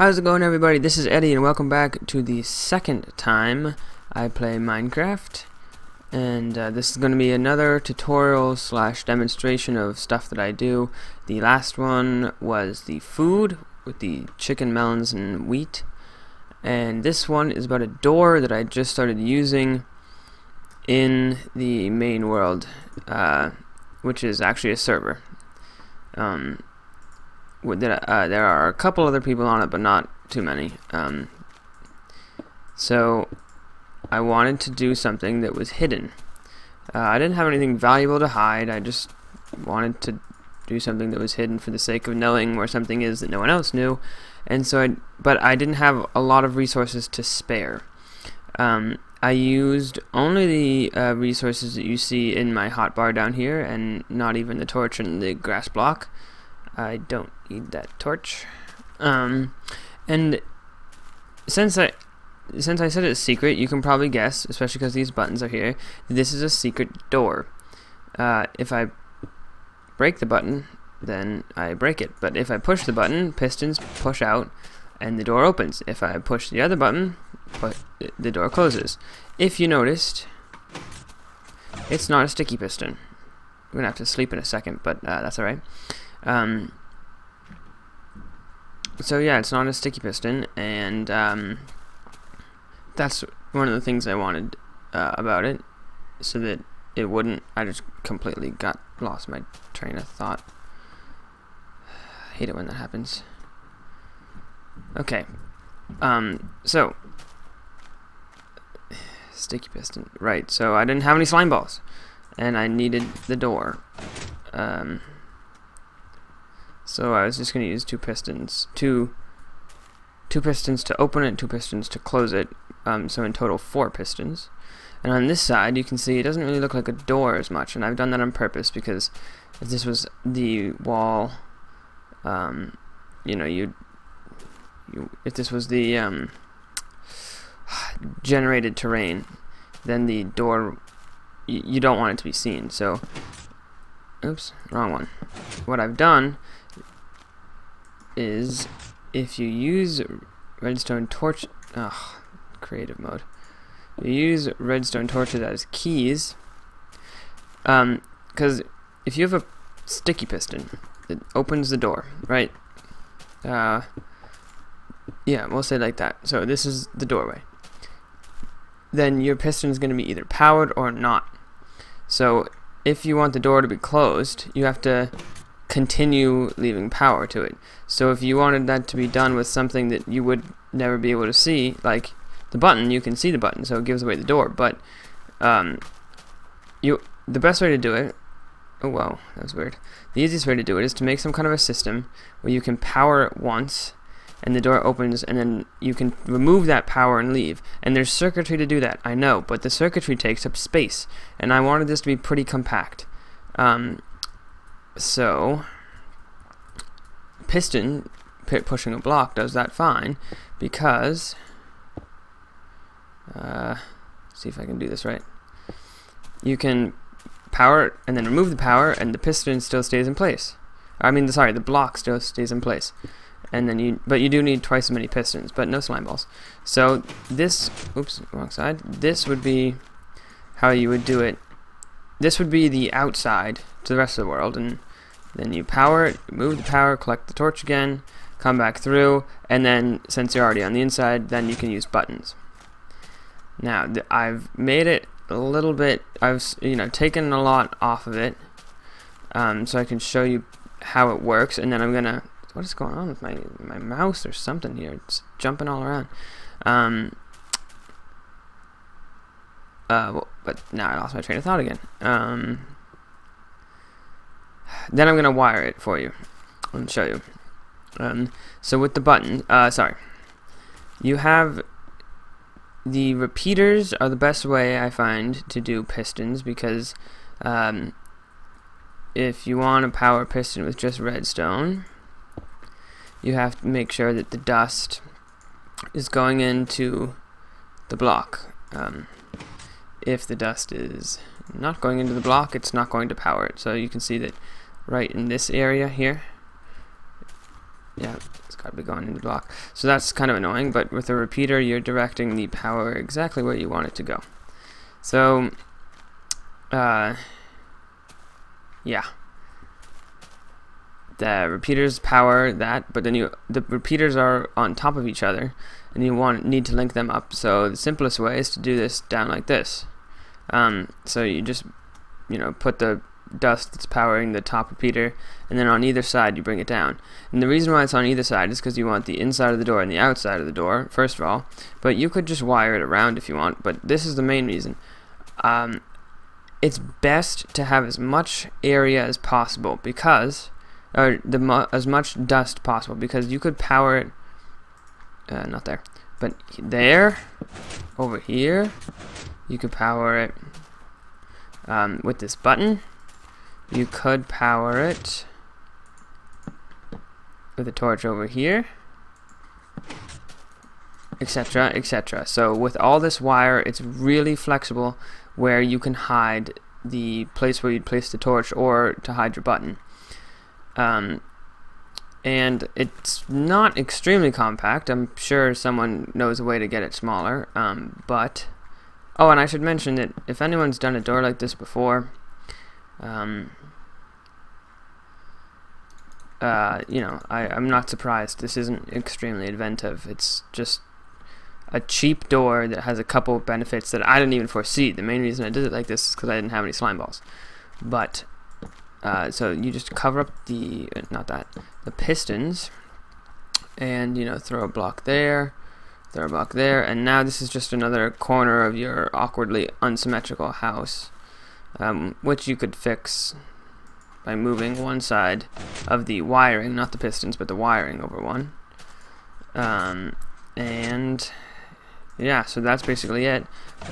How's it going, everybody? This is Eddie and welcome back to the second time I play Minecraft, and this is going to be another tutorial slash demonstration of stuff that I do. The last one was the food with the chicken, melons, and wheat, and this one is about a door that I just started using in the main world, which is actually a server. There are a couple other people on it, but not too many. So I wanted to do something that was hidden. I didn't have anything valuable to hide. I just wanted to do something that was hidden for the sake of knowing where something is that no one else knew. And so but I didn't have a lot of resources to spare. I used only the resources that you see in my hotbar down here, and not even the torch and the grass block. I don't need that torch. And since I said it's secret, you can probably guess, especially because these buttons are here, this is a secret door. If I break the button, then I break it. But if I push the button, pistons push out and the door opens. If I push the other button, the door closes. If you noticed, it's not a sticky piston. We're gonna have to sleep in a second, but that's alright. So yeah, it's not a sticky piston, and that's one of the things I wanted about it, so that it wouldn't. I just completely lost my train of thought. I hate it when that happens. Okay, so sticky piston, right? So I didn't have any slime balls, and I needed the door. So I was just going to use two pistons to open it, two pistons to close it, so in total 4 pistons. And on this side you can see it doesn't really look like a door as much, and I've done that on purpose because if this was the wall, you know, if this was the generated terrain, then the door, you don't want it to be seen. So, oops, wrong one. What I've done is, if you use redstone torch, creative mode, you use redstone torches as keys, because if you have a sticky piston, it opens the door, right? Yeah, we'll say it like that. So this is the doorway. Then your piston is going to be either powered or not. So if you want the door to be closed, you have to continue leaving power to it. So if you wanted that to be done with something that you would never be able to see, like the button, you can see the button, so it gives away the door. But the best way to do it, oh wow, that was weird. The easiest way to do it is to make some kind of a system where you can power it once, and the door opens, and then you can remove that power and leave. And there's circuitry to do that, I know, but the circuitry takes up space, and I wanted this to be pretty compact. So piston pushing a block does that fine, because see if I can do this right. You can power it and then remove the power, and the piston still stays in place. I mean, sorry, the block still stays in place. And then but you do need twice as many pistons, but no slime balls. So this, oops, wrong side. This would be how you would do it. This would be the outside to the rest of the world, and then you power it, remove the power, collect the torch again, come back through, and then since you're already on the inside, then you can use buttons. Now I've made it a little bit, I've taken a lot off of it, so I can show you how it works, and then I'm gonna, what is going on with my mouse or something here? It's jumping all around. But now I lost my train of thought again. Then I'm gonna wire it for you and show you. So with the button, you have the repeaters are the best way I find to do pistons, because if you want to power a piston with just redstone, you have to make sure that the dust is going into the block. If the dust is not going into the block, it's not going to power it. So you can see that right in this area here, Yeah, it's got to be going into the block. So that's kind of annoying, but with a repeater, you're directing the power exactly where you want it to go. So, yeah. The repeaters power that, but then the repeaters are on top of each other, and you need to link them up. So the simplest way is to do this down like this. So you just, put the dust that's powering the top repeater, and then on either side you bring it down. And the reason why it's on either side is because you want the inside of the door and the outside of the door, first of all, but you could just wire it around if you want, but this is the main reason. It's best to have as much area as possible, because, or as much dust possible, because you could power it, not there, but there, over here, you could power it with this button. You could power it with a torch over here, etc., etc. So with all this wire, it's really flexible, where you can hide the place where you'd place the torch or to hide your button. And it's not extremely compact. I'm sure someone knows a way to get it smaller. But oh, and I should mention that if anyone's done a door like this before, I'm not surprised. This isn't extremely inventive. It's just a cheap door that has a couple of benefits that I didn't even foresee. The main reason I did it like this is because I didn't have any slime balls. But so you just cover up the the pistons, and throw a block there, and now this is just another corner of your awkwardly unsymmetrical house, which you could fix by moving one side of the wiring, not the pistons, but the wiring over one. And yeah, so that's basically it.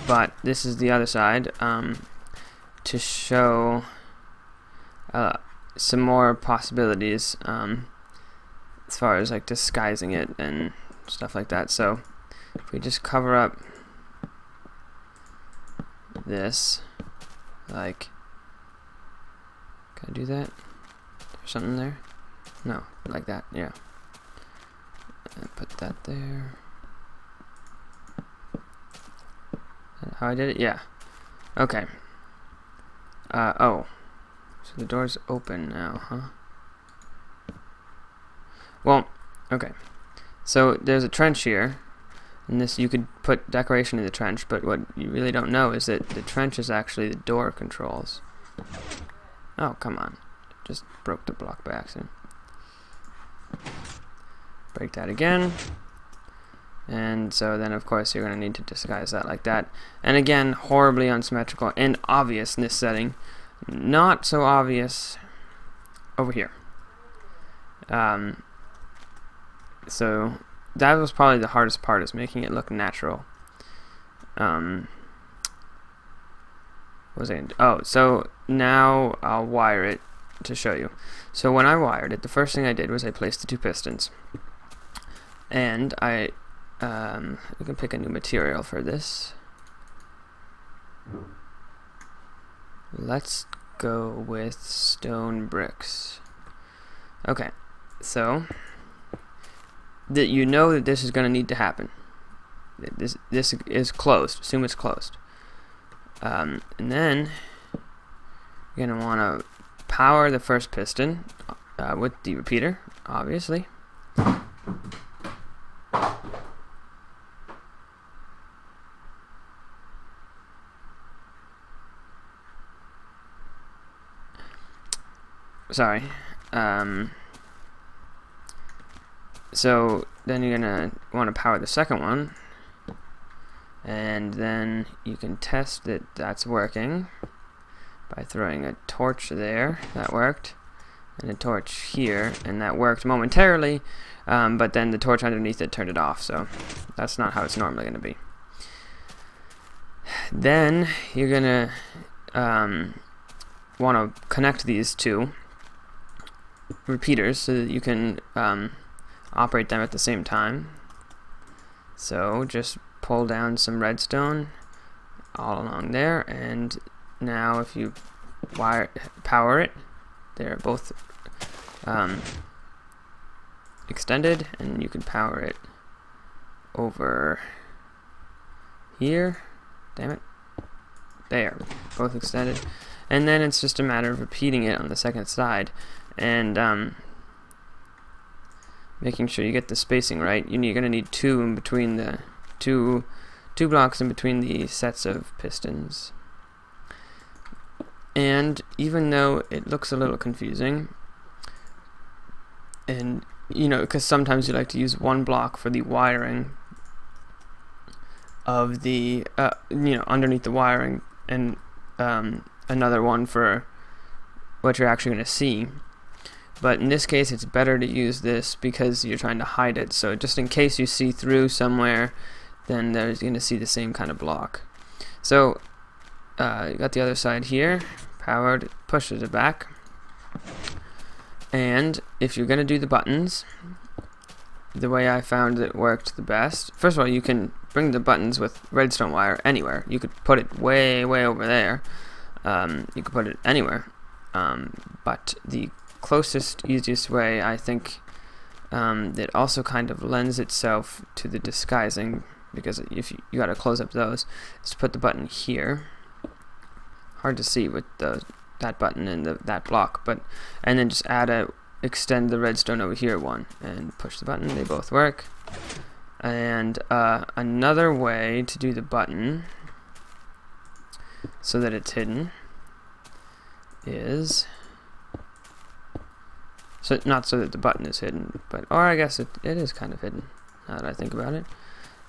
But this is the other side, to show some more possibilities as far as like disguising it and stuff like that. So if we just cover up this, like, can I do that? There's something there? No, like that, yeah. And put that there. How I did it? Yeah. Okay. Oh. So the door's open now, huh? Well, okay. So there's a trench here, and this, you could put decoration in the trench, but what you really don't know is that the trench is actually the door controls. Oh, come on. Just broke the block by accident. Break that again. And so then, of course, you're going to need to disguise that like that. And again, horribly unsymmetrical and obvious in this setting. Not so obvious over here. So that was probably the hardest part, is making it look natural. What was I? Oh, so now I'll wire it to show you. So when I wired it, the first thing I did was I placed the two pistons, and we can pick a new material for this. Let's go with stone bricks. Okay, so that that this is going to need to happen. This is closed. Assume it's closed. And then you're going to want to power the first piston with the repeater, obviously. Sorry. So then you're gonna want to power the second one, and then you can test that that's working by throwing a torch there. That worked, and a torch here, and that worked momentarily, but then the torch underneath it turned it off, so that's not how it's normally going to be. Then you're gonna want to connect these two repeaters so that you can operate them at the same time. So just pull down some redstone all along there, and now if you power it, they're both extended, and you can power it over here. Damn it. There, both extended. And then it's just a matter of repeating it on the second side, and making sure you get the spacing right. You're going to need two in between the two blocks in between the sets of pistons. And even though it looks a little confusing, and you know, because sometimes you like to use one block for the wiring of the you know, underneath the wiring, and another one for what you're actually going to see. But in this case, it's better to use this because you're trying to hide it. So just in case you see through somewhere, then there's going to see the same kind of block. So you got the other side here, powered, pushes it back. And if you're going to do the buttons, the way I found it worked the best, first of all, you can bring the buttons with redstone wire anywhere. You could put it way over there. You could put it anywhere. But the closest, easiest way, I think, that also kind of lends itself to the disguising, because if you got to close up those, is to put the button here. Hard to see with that button and that block, but and then just extend the redstone over here one and push the button. They both work. And another way to do the button so that it's hidden is not so that the button is hidden, but, or I guess it is kind of hidden now that I think about it,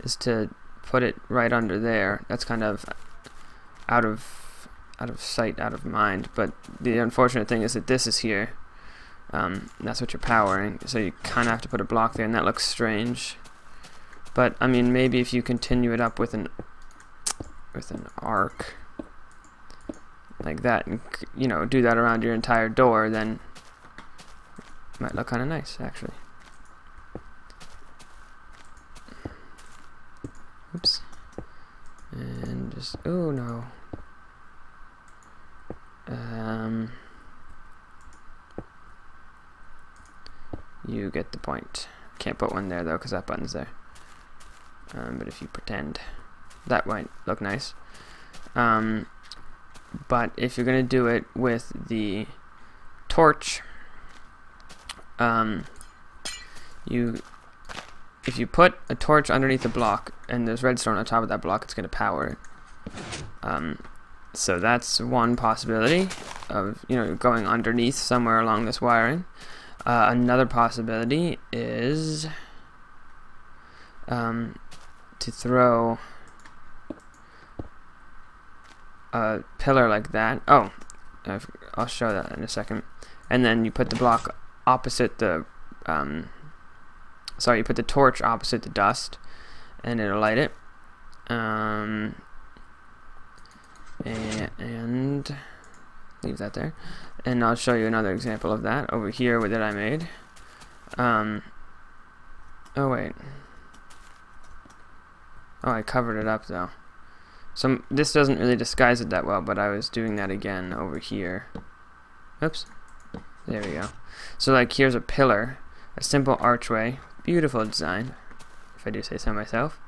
is to put it right under there. That's kind of out of sight, out of mind, but the unfortunate thing is that this is here. That's what you're powering, so you kind of have to put a block there, and that looks strange. But I mean, maybe if you continue it up with an arc like that, and you know, do that around your entire door, then it might look kind of nice, actually. Oops. And just, oh no. You get the point. Can't put one there though, because that button's there. But if you pretend, that might look nice. But if you're gonna do it with the torch, if you put a torch underneath the block and there's redstone on top of that block, it's gonna power it. So that's one possibility of, you know, going underneath somewhere along this wiring. Another possibility is to throw a pillar like that. Oh, I'll show that in a second. And then you put the block opposite the you put the torch opposite the dust, and it'll light it. And leave that there. And I'll show you another example of that over here that I made. Oh wait. Oh, I covered it up though. So this doesn't really disguise it that well, but I was doing that again over here. Oops. There we go. So like here's a pillar, a simple archway, beautiful design, if I do say so myself.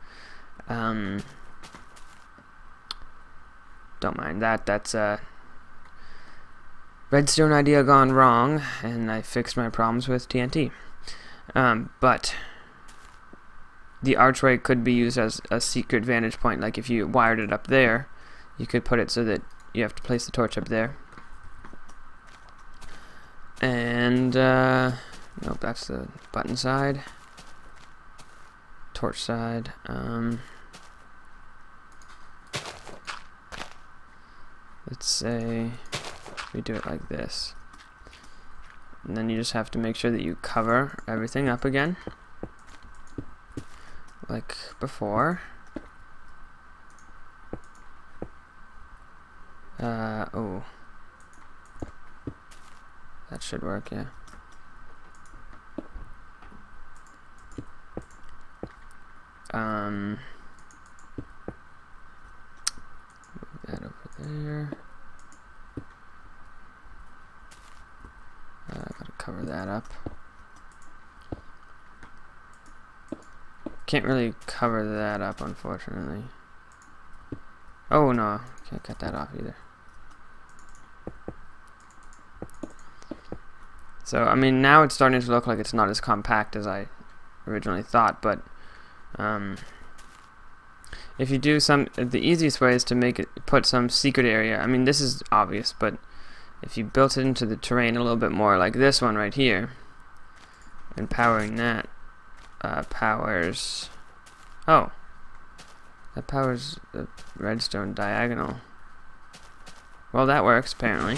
Don't mind that. That's a redstone idea gone wrong, and I fixed my problems with TNT. But the archway could be used as a secret vantage point. Like if you wired it up there, you could put it so that you have to place the torch up there. And nope, that's the button side. Torch side. Let's say we do it like this. And then you just have to make sure that you cover everything up again, like before. Oh. That should work, yeah. Move that over there. Gotta cover that up. can't really cover that up, unfortunately. Oh no, can't cut that off either. So I mean, now it's starting to look like it's not as compact as I originally thought, but if you do the easiest way is to make it, put some secret area. I mean, this is obvious, but if you built it into the terrain a little bit more, like this one right here, and powering that powers, oh, that powers the redstone diagonal. Well, that works apparently.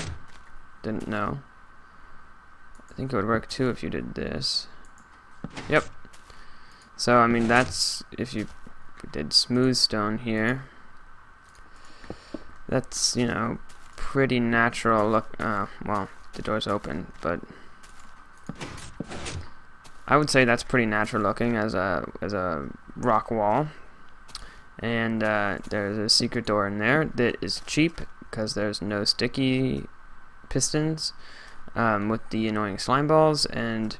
Didn't know. I think it would work too if you did this. Yep. So I mean, that's if you did smooth stone here. That's, you know, pretty natural look. Well, the door's open, but I would say that's pretty natural looking as a rock wall. And there's a secret door in there that is cheap because there's no sticky pistons with the annoying slime balls, and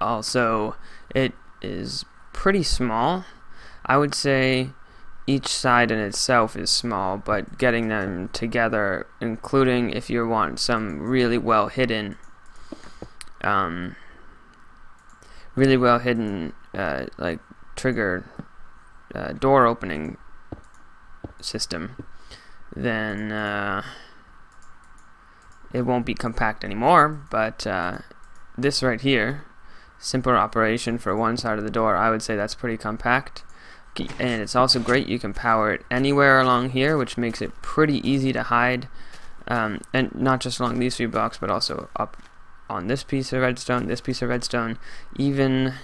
also it is pretty small. I would say each side in itself is small, but getting them together, including if you want some really well hidden like trigger door opening system, then it won't be compact anymore. But this right here, simple operation for one side of the door, I would say that's pretty compact. And it's also great, you can power it anywhere along here, which makes it pretty easy to hide, and not just along these 3 blocks, but also up on this piece of redstone, this piece of redstone, even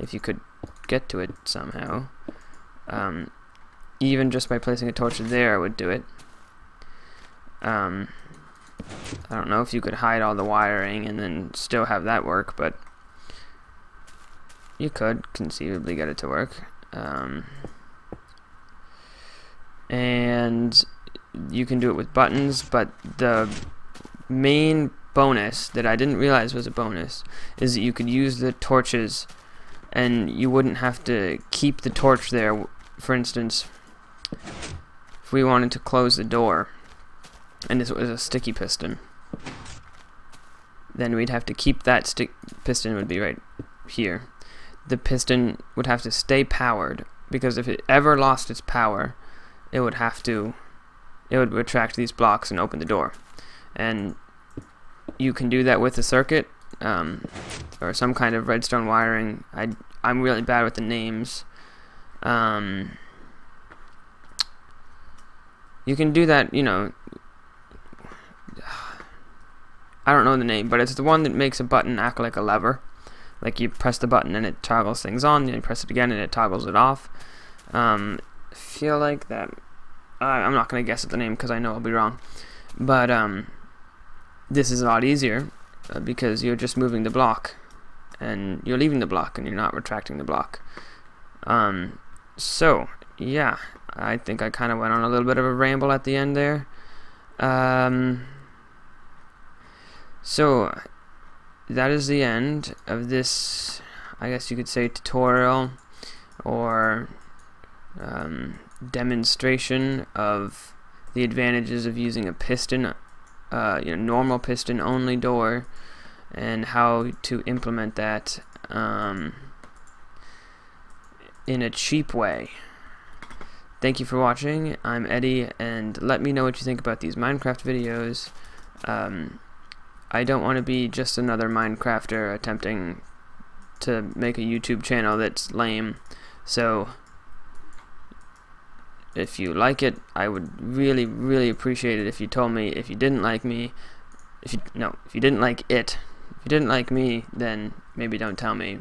if you could get to it somehow. Even just by placing a torch there would do it. I don't know if you could hide all the wiring and then still have that work, but you could conceivably get it to work. And you can do it with buttons, but the main bonus that I didn't realize was a bonus is that you could use the torches and you wouldn't have to keep the torch there. For instance, if we wanted to close the door and this was a sticky piston, then we'd have to keep that piston would be right here. The piston would have to stay powered, because if it ever lost its power, it would retract these blocks and open the door. And you can do that with a circuit or some kind of redstone wiring. I'm really bad with the names. You can do that, you know, I don't know the name, but it's the one that makes a button act like a lever. Like you press the button and it toggles things on, then you press it again and it toggles it off. Feel like that. I'm not going to guess at the name because I know I'll be wrong. But this is a lot easier because you're just moving the block and you're leaving the block and you're not retracting the block. So, yeah, I think I kind of went on a little bit of a ramble at the end there. So that is the end of this, I guess you could say, tutorial or demonstration of the advantages of using a piston, normal piston only door, and how to implement that in a cheap way. Thank you for watching. I'm Eddie, and let me know what you think about these Minecraft videos. I don't want to be just another Minecrafter attempting to make a YouTube channel that's lame. So if you like it, I would really, really appreciate it if you told me. If you didn't like me, if you didn't like it, if you didn't like me, then maybe don't tell me.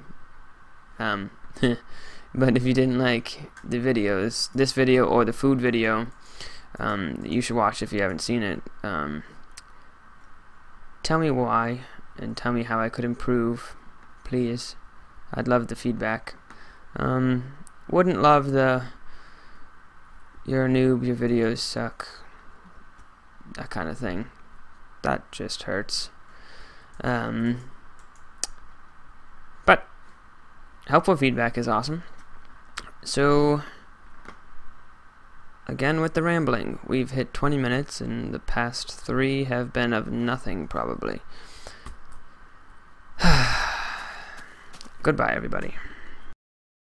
But if you didn't like the videos, this video or the food video, you should watch if you haven't seen it. Tell me why, and tell me how I could improve, please. I'd love the feedback. Wouldn't love the "you're a noob, your videos suck," that kind of thing. That just hurts. But helpful feedback is awesome. So, again with the rambling, we've hit 20 minutes, and the past 3 have been of nothing, probably. Goodbye, everybody.